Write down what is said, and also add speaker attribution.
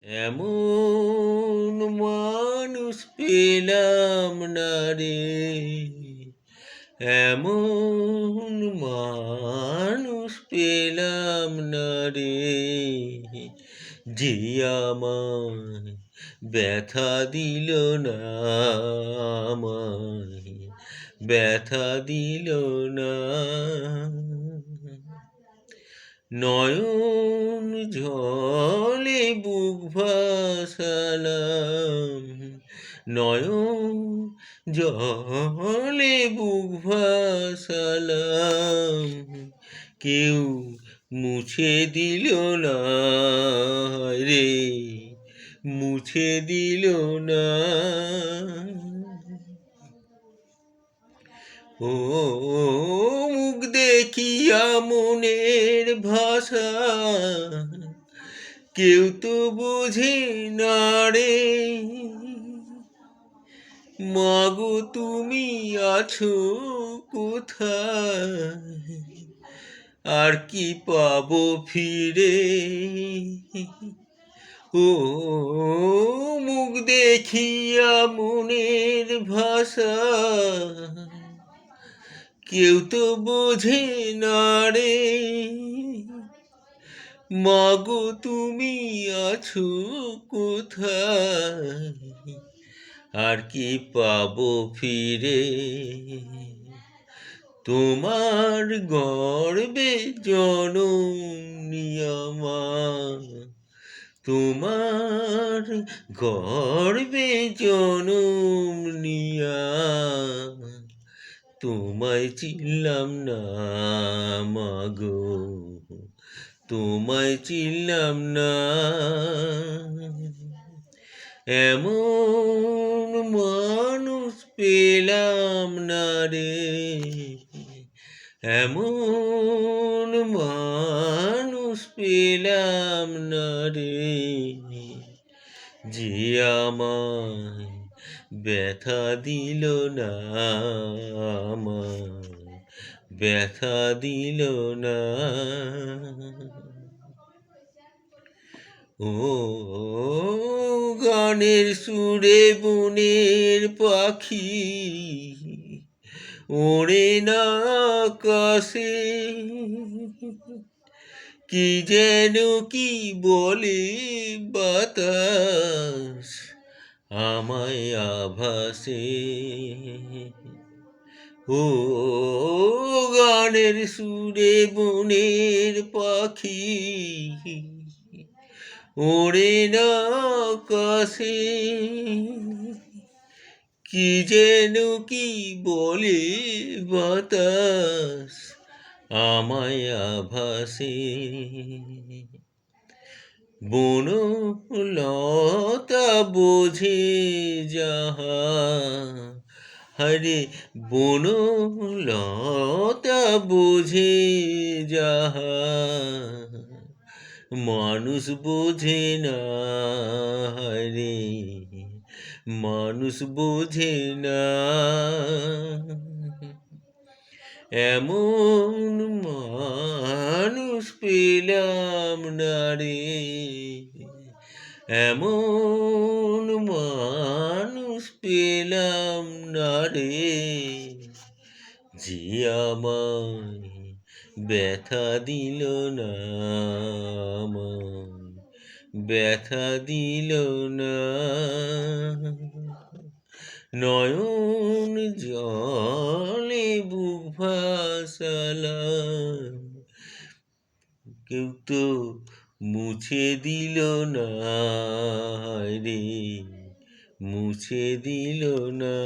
Speaker 1: এমন মানুষ পেলাম না রে, এমন মানুষ পেলাম না রে, যে আমায় ব্যথা দিল না, আমায় ব্যথা দিল না। নয়ন জলে বুক ভাসালাম, নয়ন জলে বুক ভাসালাম, কেউ মুছে দিল না রে, মুছে দিল না। ও মুখ দেখিয়া মনের ভাষা কেউ তো বোঝে না রে, মাগো তুমি আছো কোথায়, আর কি পাবো ফিরে। ও মুখ দেখিয়া মনের ভাষা কেউ তো বোঝে না রে, মাগো তুমি আছো কোথায়, আর কি পাবো ফিরে। তোমার গর্বে জনম নিয়ামা, তোমার গর্বে জনম নিয়া, তোমায় চিনলাম না মাগো, তোমায় চিনলাম না। এমন মানুষ পেলাম না রে, এমন মানুষ পেলাম না রে, যে আমায় ব্যথা দিল না, আমায় ব্যথা দিল না। ও গানের সুরে বনের পাখি ওড়ে না আকাশে, কি যেন কি বলে বাতাস আমায় আভাসে। ও গানের সুরে বনের পাখি ওড়ে না আকাশে, কি যেন কি বলে বাতাস আমায় আভাসে। বনলতা বোঝে যাহা, হরে বনলতা বোঝে যাহা, মানুষ বোঝে না রে, মানুষ বোঝে না। এমন মানুষ পেলাম না রে, এমন মানুষ পেলাম না রে, যে আমায় ব্যথা দিল না, আমায় ব্যথা দিল না। নয়ন জলে বুক ভাসালাম, কেউ তো মুছে দিল না রে, মুছে দিল না।